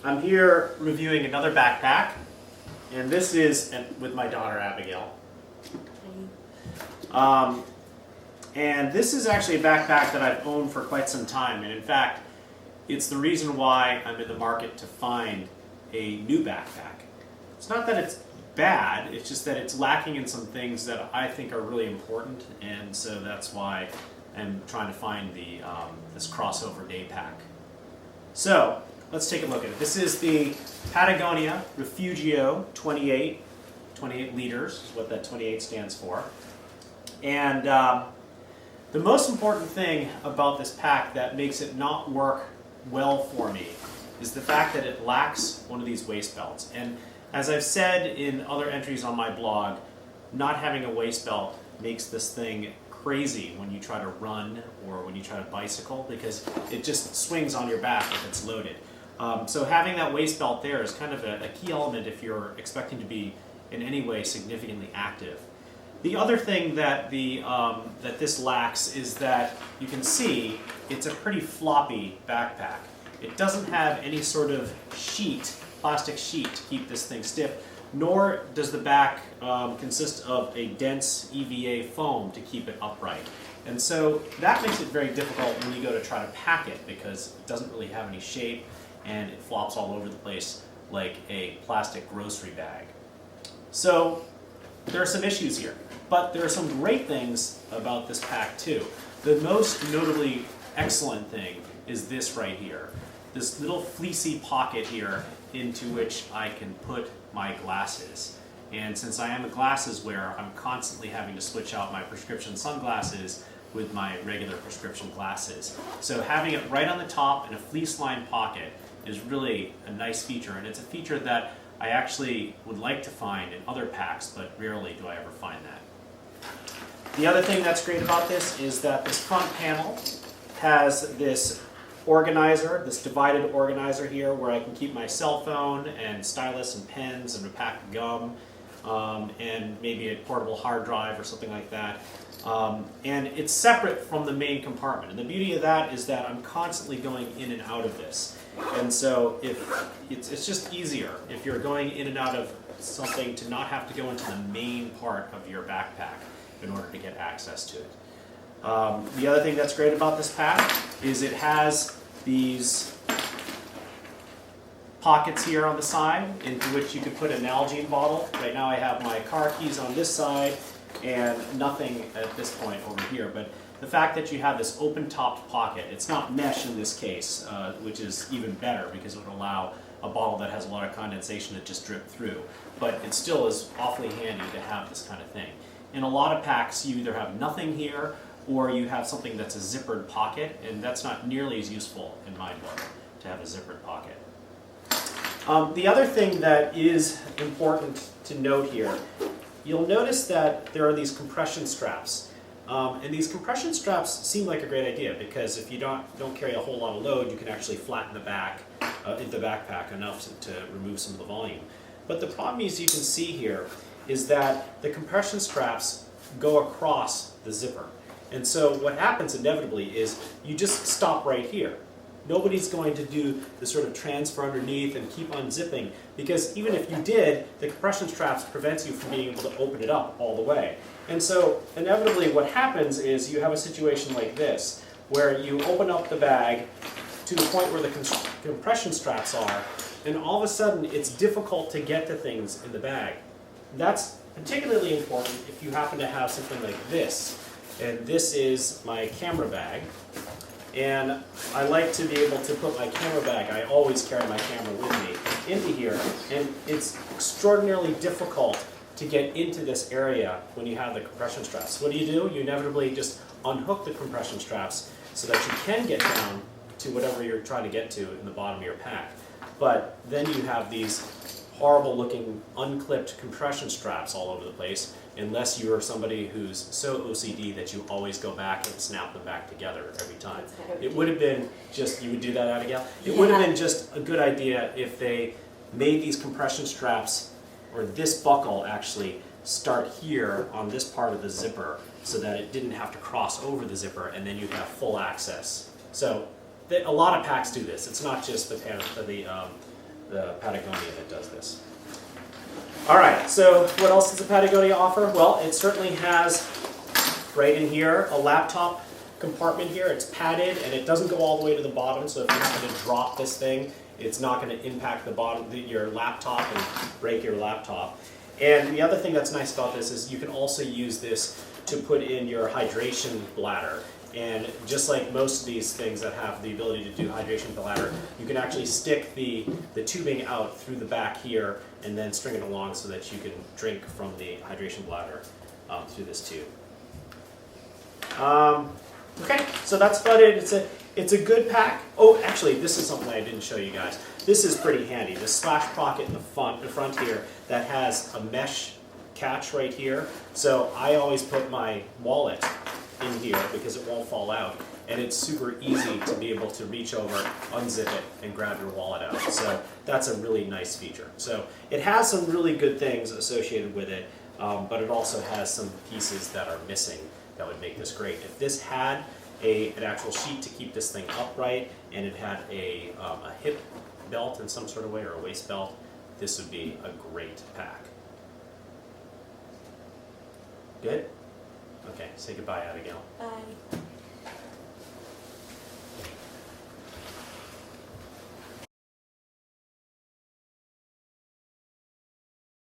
I'm here reviewing another backpack, and this is with my daughter Abigail. And this is actually a backpack that I've owned for quite some time, and in fact, it's the reason why I'm in the market to find a new backpack. It's not that it's bad, it's just that it's lacking in some things that I think are really important, and so that's why I'm trying to find the this crossover Daypack. So let's take a look at it. This is the Patagonia Refugio 28 liters is what that 28 stands for. And the most important thing about this pack that makes it not work well for me is the fact that it lacks one of these waist belts. And as I've said in other entries on my blog, not having a waist belt makes this thing crazy when you try to run or when you try to bicycle, because it just swings on your back if it's loaded. So having that waist belt there is kind of a key element if you're expecting to be in any way significantly active. The other thing that that this lacks is that you can see it's a pretty floppy backpack. It doesn't have any sort of sheet, plastic sheet, to keep this thing stiff, nor does the back consist of a dense EVA foam to keep it upright. And so that makes it very difficult when you go to try to pack it, because it doesn't really have any shape and it flops all over the place like a plastic grocery bag. So there are some issues here, but there are some great things about this pack too. The most notably excellent thing is this right here. This little fleecy pocket here into which I can put my glasses. And since I am a glasses wearer, I'm constantly having to switch out my prescription sunglasses with my regular prescription glasses. So having it right on the top in a fleece-lined pocket is really a nice feature, and it's a feature that I actually would like to find in other packs, but rarely do I ever find that. The other thing that's great about this is that this front panel has this organizer, this divided organizer here, where I can keep my cell phone and stylus and pens and a pack of gum and maybe a portable hard drive or something like that. And it's separate from the main compartment. And the beauty of that is that I'm constantly going in and out of this. And so if it's just easier if you're going in and out of something to not have to go into the main part of your backpack in order to get access to it. The other thing that's great about this pack is it has these pockets here on the side into which you can put an Nalgene bottle. Right now I have my car keys on this side and nothing at this point over here. But the fact that you have this open-topped pocket, it's not mesh in this case, which is even better because it would allow a bottle that has a lot of condensation to just drip through. But it still is awfully handy to have this kind of thing. In a lot of packs, you either have nothing here or you have something that's a zippered pocket, and that's not nearly as useful in my book to have a zippered pocket. The other thing that is important to note here, you'll notice that there are these compression straps. And these compression straps seem like a great idea because if you don't carry a whole lot of load, you can actually flatten the back in the backpack enough to remove some of the volume. But the problem is, you can see here, is that the compression straps go across the zipper. And so what happens inevitably is you just stop right here. Nobody's going to do the sort of transfer underneath and keep unzipping, because even if you did, the compression straps prevents you from being able to open it up all the way. And so inevitably what happens is you have a situation like this, where you open up the bag to the point where the compression straps are, and all of a sudden it's difficult to get to things in the bag. That's particularly important if you happen to have something like this. And this is my camera bag. And I like to be able to put my camera bag, I always carry my camera with me, into here. And it's extraordinarily difficult to get into this area when you have the compression straps. What do? You inevitably just unhook the compression straps so that you can get down to whatever you're trying to get to in the bottom of your pack. But then you have these horrible looking unclipped compression straps all over the place, unless you're somebody who's so OCD that you always go back and snap them back together every time. It would have been just, you would do that, Abigail? It would have been just a good idea if they made these compression straps, or this buckle actually, start here on this part of the zipper so that it didn't have to cross over the zipper, and then you have full access. So a lot of packs do this. It's not just the the Patagonia that does this. All right, so what else does the Patagonia offer? Well, it certainly has, right in here, a laptop compartment here. It's padded and it doesn't go all the way to the bottom, so if you happen to drop this thing, it's not going to impact the bottom, your laptop and break your laptop. And the other thing that's nice about this is you can also use this to put in your hydration bladder. And just like most of these things that have the ability to do hydration bladder, you can actually stick the tubing out through the back here and then string it along so that you can drink from the hydration bladder through this tube. Okay, so that's about it. It's a good pack. Oh, actually, this is something I didn't show you guys. This is pretty handy. The slash pocket in the front here that has a mesh catch right here. So I always put my wallet in here because it won't fall out, and it's super easy to be able to reach over, unzip it, and grab your wallet out. So that's a really nice feature. So it has some really good things associated with it, but it also has some pieces that are missing that would make this great. If this had an actual sheet to keep this thing upright, and it had a hip belt in some sort of way, or a waist belt, this would be a great pack. Good? Okay, say goodbye, Abigail. Bye.